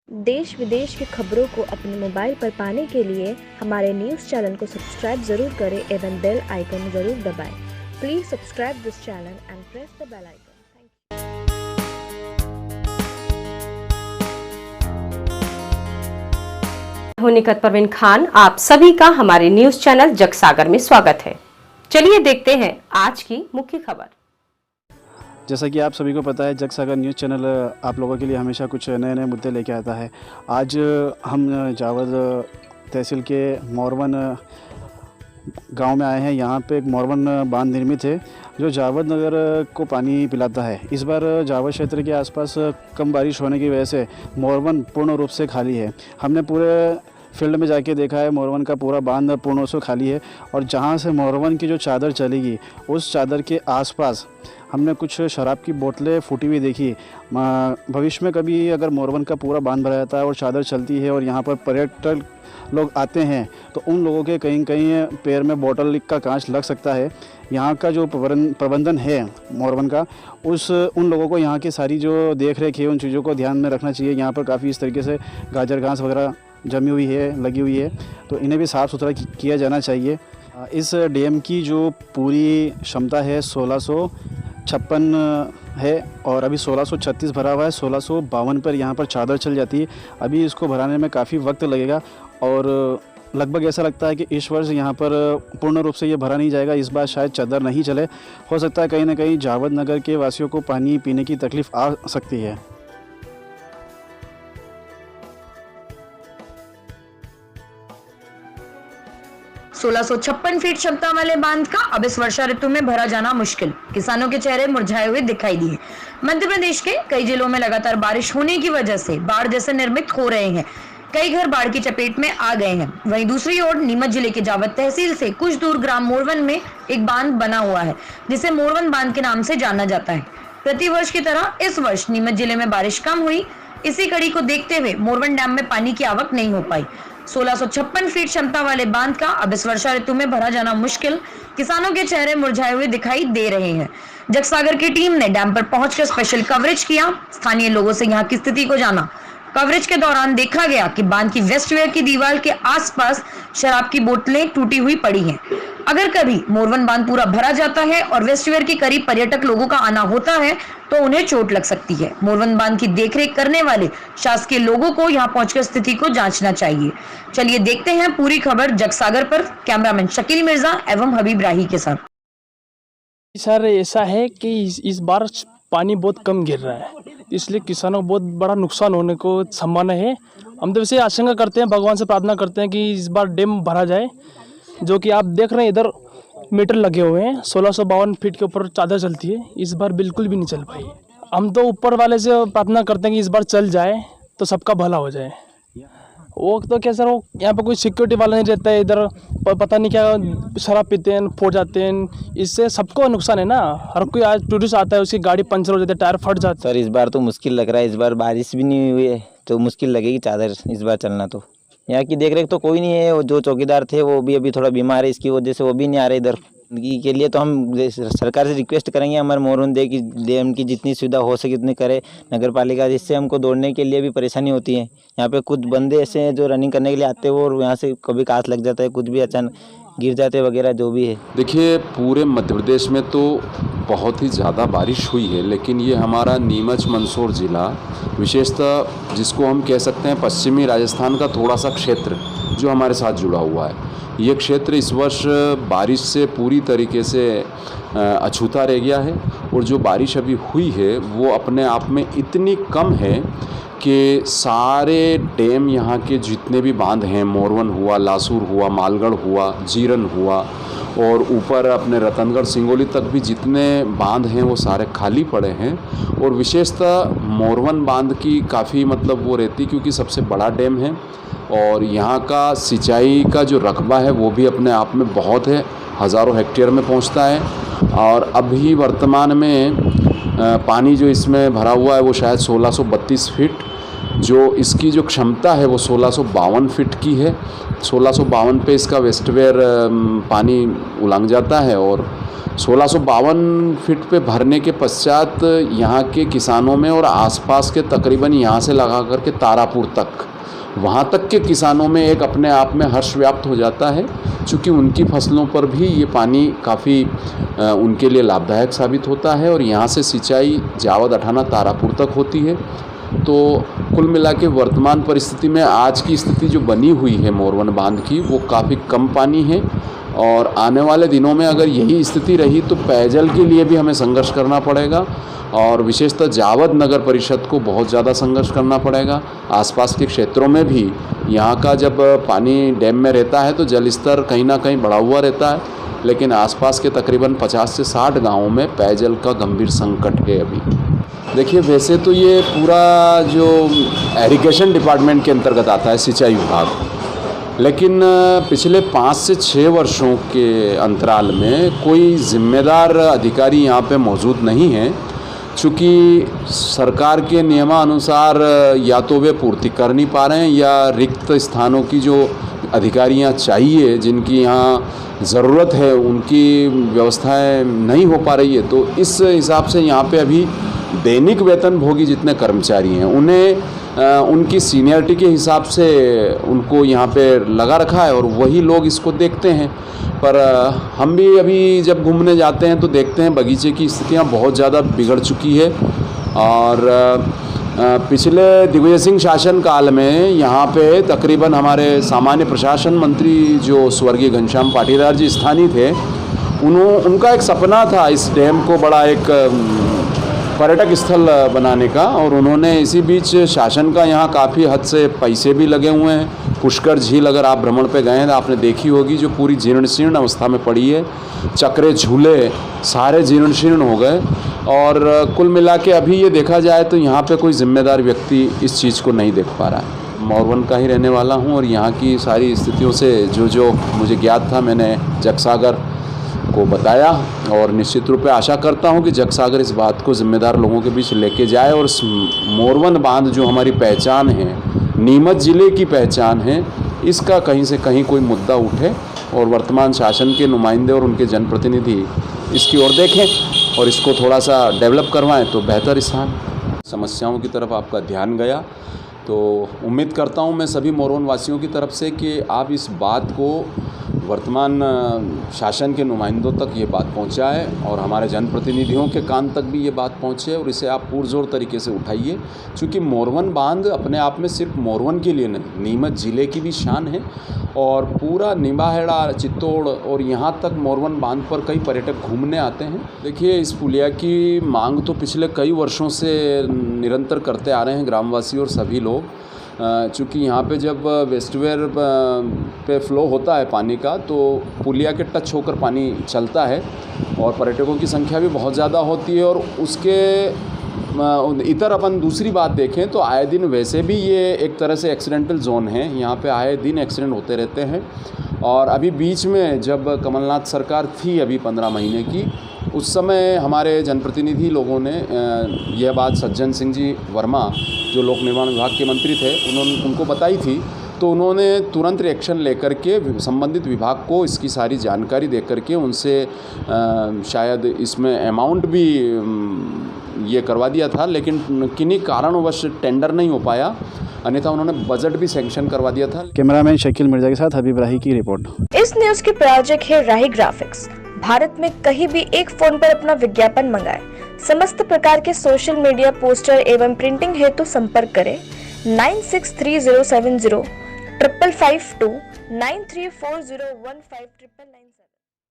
देश विदेश की खबरों को अपने मोबाइल पर पाने के लिए हमारे न्यूज़ चैनल को सब्सक्राइब जरूर करें एवं बेल आइकन जरूर दबाएं। Please subscribe this channel and press the bell icon. हूं निकत परवीन खान, आप सभी का हमारे न्यूज़ चैनल जगसागर में स्वागत है। चलिए देखते हैं आज की मुख्य खबर। जैसा कि आप सभी को पता है, जगसागर न्यूज़ चैनल आप लोगों के लिए हमेशा कुछ नए नए मुद्दे लेके आता है। आज हम जावद तहसील के मोरवन गांव में आए हैं। यहाँ पे एक मोरवन बांध निर्मित है जो जावद नगर को पानी पिलाता है। इस बार जावद क्षेत्र के आसपास कम बारिश होने की वजह से मोरवन पूर्ण रूप से खाली है। हमने पूरे फील्ड में जाके देखा है, मोरवन का पूरा बांध पूर्ण रूप से खाली है और जहाँ से मोरवन की जो चादर चलेगी उस चादर के आसपास हमने कुछ शराब की बोतलें फूटी हुई देखी। भविष्य में कभी अगर मोरवन का पूरा बांध भरा जाता है और चादर चलती है और यहाँ पर पर्यटक लोग आते हैं तो उन लोगों के कहीं कहीं पैर में बोतल का कांच लग सकता है। यहाँ का जो प्रबंधन है मोरवन का, उन लोगों को यहाँ की सारी जो देख रेख है उन चीज़ों को ध्यान में रखना चाहिए। यहाँ पर काफ़ी इस तरीके से गाजर घास वगैरह जमी हुई है, लगी हुई है, तो इन्हें भी साफ़ सुथरा किया जाना चाहिए। इस डैम की जो पूरी क्षमता है 1656 है और अभी 1636 भरा हुआ है। 1652 पर यहाँ पर चादर चल जाती है। अभी इसको भराने में काफ़ी वक्त लगेगा और लगभग ऐसा लगता है कि इस वर्ष यहाँ पर पूर्ण रूप से ये भरा नहीं जाएगा। इस बार शायद चादर नहीं चले। हो सकता है कहीं ना कहीं जावद नगर के वासियों को पानी पीने की तकलीफ़ आ सकती है। 1656 फीट क्षमता वाले बांध का अब इस वर्षा ऋतु में भरा जाना मुश्किल। किसानों के चेहरे मुरझाए हुए दिखाई दिए। मध्य प्रदेश के कई जिलों में लगातार बारिश होने की वजह से बाढ़ जैसे निर्मित हो रहे हैं। कई घर बाढ़ की चपेट में आ गए हैं। वहीं दूसरी ओर नीमच जिले के जावद तहसील से कुछ दूर ग्राम मोरवन में एक बांध बना हुआ है जिसे मोरवन बांध के नाम से जाना जाता है। प्रतिवर्ष की तरह इस वर्ष नीमच जिले में बारिश कम हुई। इसी कड़ी को देखते हुए मोरवन डैम में पानी की आवक नहीं हो पाई। 1656 फीट क्षमता वाले बांध का अब इस वर्षा ऋतु में भरा जाना मुश्किल। किसानों के चेहरे मुरझाए हुए दिखाई दे रहे हैं। जगसागर की टीम ने डैम पर पहुंचकर स्पेशल कवरेज किया। स्थानीय लोगों से यहां की स्थिति को जाना। कवरेज के दौरान देखा गया कि बांध की वेस्टवेयर की दीवार के आसपास शराब की बोतलें टूटी हुई पड़ी हैं। अगर कभी मोरवन बांध पूरा भरा जाता है और वेस्टवेयर के करीब पर्यटक लोगों का आना होता है तो उन्हें चोट लग सकती है। मोरवन बांध की देखरेख करने वाले शासकीय लोगों को यहां पहुंचकर स्थिति को जांचना चाहिए। चलिए देखते हैं पूरी खबर जगसागर पर कैमरामैन शकील मिर्जा एवं हबीब राही के साथ। सर, ऐसा है कि इस बार पानी बहुत कम गिर रहा है, इसलिए किसानों को बहुत बड़ा नुकसान होने को संभावना है। हम तो वैसे आशंका करते हैं, भगवान से प्रार्थना करते हैं कि इस बार डैम भरा जाए। जो कि आप देख रहे हैं इधर मीटर लगे हुए हैं। 1652 फीट के ऊपर चादर चलती है, इस बार बिल्कुल भी नहीं चल पाई। हम तो ऊपर वाले से प्रार्थना करते हैं कि इस बार चल जाए तो सबका भला हो जाए। वो तो क्या सर, वो यहाँ पे कोई सिक्योरिटी वाला नहीं रहता है इधर, पता नहीं क्या शराब पीते हैं, फोड़ जाते हैं, इससे सबको नुकसान है ना। हर कोई आज टूरिस्ट आता है, उसकी गाड़ी पंचर हो जाती है, टायर फट जाता है। सर, इस बार तो मुश्किल लग रहा है। इस बार बारिश भी नहीं हुई है तो मुश्किल लगेगी चादर इस बार चलना। तो यहाँ की देखरेख तो कोई नहीं है। वो जो चौकीदार थे वो भी अभी थोड़ा बीमार है, इसकी वजह से वो भी नहीं आ रहे इधर के लिए। तो हम सरकार से रिक्वेस्ट करेंगे हमारे मोरवन डैम की जितनी सुविधा हो सके उतनी करे नगर पालिका, जिससे हमको दौड़ने के लिए भी परेशानी होती है। यहाँ पे कुछ बंदे ऐसे हैं जो रनिंग करने के लिए आते हैं और यहाँ से कभी कांच लग जाता है, कुछ भी अचानक गिर जाते वगैरह जो भी है। देखिए, पूरे मध्य प्रदेश में तो बहुत ही ज़्यादा बारिश हुई है, लेकिन ये हमारा नीमच मंदसौर ज़िला, विशेषतः जिसको हम कह सकते हैं पश्चिमी राजस्थान का थोड़ा सा क्षेत्र जो हमारे साथ जुड़ा हुआ है, ये क्षेत्र इस वर्ष बारिश से पूरी तरीके से अछूता रह गया है। और जो बारिश अभी हुई है वो अपने आप में इतनी कम है कि सारे डैम यहाँ के जितने भी बांध हैं, मोरवन हुआ, लासूर हुआ, मालगढ़ हुआ, जीरन हुआ और ऊपर अपने रतनगढ़ सिंगोली तक भी जितने बांध हैं वो सारे खाली पड़े हैं। और विशेषतः मोरवन बांध की काफ़ी मतलब वो रहती, क्योंकि सबसे बड़ा डैम है और यहाँ का सिंचाई का जो रकबा है वो भी अपने आप में बहुत है, हज़ारों हेक्टेयर में पहुँचता है। और अभी वर्तमान में पानी जो इसमें भरा हुआ है वो शायद 1632 फीट, जो इसकी जो क्षमता है वो 1652 फीट की है। 1652 पे इसका वेस्टवेयर पानी उलंघ जाता है और 1652 फीट पे भरने के पश्चात यहाँ के किसानों में और आसपास के तकरीबन यहाँ से लगा कर के तारापुर तक, वहाँ तक के किसानों में एक अपने आप में हर्ष व्याप्त हो जाता है, क्योंकि उनकी फसलों पर भी ये पानी काफ़ी उनके लिए लाभदायक साबित होता है और यहाँ से सिंचाई जावद अठाना तारापुर तक होती है। तो कुल मिला के वर्तमान परिस्थिति में आज की स्थिति जो बनी हुई है मोरवन बांध की, वो काफ़ी कम पानी है और आने वाले दिनों में अगर यही स्थिति रही तो पेयजल के लिए भी हमें संघर्ष करना पड़ेगा और विशेषतः जावद नगर परिषद को बहुत ज़्यादा संघर्ष करना पड़ेगा। आसपास के क्षेत्रों में भी यहाँ का जब पानी डैम में रहता है तो जल स्तर कहीं ना कहीं बढ़ा हुआ रहता है, लेकिन आसपास के तकरीबन 50 से 60 गाँवों में पेयजल का गंभीर संकट है अभी। देखिए, वैसे तो ये पूरा जो इरिगेशन डिपार्टमेंट के अंतर्गत आता है, सिंचाई विभाग, लेकिन पिछले 5 से 6 वर्षों के अंतराल में कोई जिम्मेदार अधिकारी यहाँ पे मौजूद नहीं है, चूँकि सरकार के नियमानुसार या तो वे पूर्ति कर नहीं पा रहे हैं या रिक्त स्थानों की जो अधिकारियाँ चाहिए, जिनकी यहाँ ज़रूरत है, उनकी व्यवस्थाएं नहीं हो पा रही है। तो इस हिसाब से यहाँ पे अभी दैनिक वेतनभोगी जितने कर्मचारी हैं उन्हें उनकी सीनियरिटी के हिसाब से उनको यहाँ पे लगा रखा है और वही लोग इसको देखते हैं। पर हम भी अभी जब घूमने जाते हैं तो देखते हैं बगीचे की स्थितियाँ बहुत ज़्यादा बिगड़ चुकी है और पिछले दिग्विजय सिंह शासन काल में यहाँ पे तकरीबन हमारे सामान्य प्रशासन मंत्री जो स्वर्गीय घनश्याम पाटीदार जी स्थानीय थे, उनका एक सपना था इस डैम को बड़ा एक पर्यटक स्थल बनाने का और उन्होंने इसी बीच शासन का यहाँ काफ़ी हद से पैसे भी लगे हुए हैं। पुष्कर झील अगर आप भ्रमण पे गए हैं तो आपने देखी होगी, जो पूरी जीर्ण शीर्ण अवस्था में पड़ी है, चक्रे झूले सारे जीर्ण शीर्ण हो गए और कुल मिला के अभी ये देखा जाए तो यहाँ पे कोई जिम्मेदार व्यक्ति इस चीज़ को नहीं देख पा रहा है। मोरवन का ही रहने वाला हूँ और यहाँ की सारी स्थितियों से जो मुझे ज्ञात था मैंने जगसागर को बताया और निश्चित रूप से आशा करता हूं कि जगसागर इस बात को जिम्मेदार लोगों के बीच लेके जाए और मोरवन बांध जो हमारी पहचान है, नीमच ज़िले की पहचान है, इसका कहीं से कहीं कोई मुद्दा उठे और वर्तमान शासन के नुमाइंदे और उनके जनप्रतिनिधि इसकी ओर देखें और इसको थोड़ा सा डेवलप करवाएं तो बेहतर स्थान। समस्याओं की तरफ आपका ध्यान गया तो उम्मीद करता हूं मैं सभी मोरवन वासियों की तरफ से कि आप इस बात को वर्तमान शासन के नुमाइंदों तक ये बात पहुंचाए और हमारे जनप्रतिनिधियों के कान तक भी ये बात पहुंचे और इसे आप पुरजोर तरीके से उठाइए, क्योंकि मोरवन बांध अपने आप में सिर्फ मोरवन के लिए नहीं, नीमच ज़िले की भी शान है और पूरा निम्बाहेड़ा, चित्तौड़ और यहाँ तक मोरवन बांध पर कई पर्यटक घूमने आते हैं। देखिए, इस पुलिया की मांग तो पिछले कई वर्षों से निरंतर करते आ रहे हैं ग्रामवासी और सभी लोग, चूँकि यहाँ पे जब वेस्टवेयर पे फ्लो होता है पानी का तो पुलिया के टच होकर पानी चलता है और पर्यटकों की संख्या भी बहुत ज़्यादा होती है और उसके इतर अपन दूसरी बात देखें तो आए दिन वैसे भी ये एक तरह से एक्सीडेंटल जोन है, यहाँ पे आए दिन एक्सीडेंट होते रहते हैं। और अभी बीच में जब कमलनाथ सरकार थी अभी 15 महीने की, उस समय हमारे जनप्रतिनिधि लोगों ने यह बात सज्जन सिंह जी वर्मा जो लोक निर्माण विभाग के मंत्री थे उनको बताई थी, तो उन्होंने तुरंत रिएक्शन लेकर के संबंधित विभाग को इसकी सारी जानकारी दे करके उनसे शायद इसमें अमाउंट भी ये करवा दिया था, लेकिन किन्हीं कारणवश टेंडर नहीं हो पाया, अन्यथा उन्होंने बजट भी सैंक्शन करवा दिया था। कैमरामैन शकील मिर्जा के साथ हबीब राही की रिपोर्ट। इस न्यूज के प्रायोजक है राही ग्राफिक्स। भारत में कहीं भी एक फोन पर अपना विज्ञापन मंगाएं। समस्त प्रकार के सोशल मीडिया पोस्टर एवं प्रिंटिंग हेतु संपर्क करें 963070 555 2 9340159997।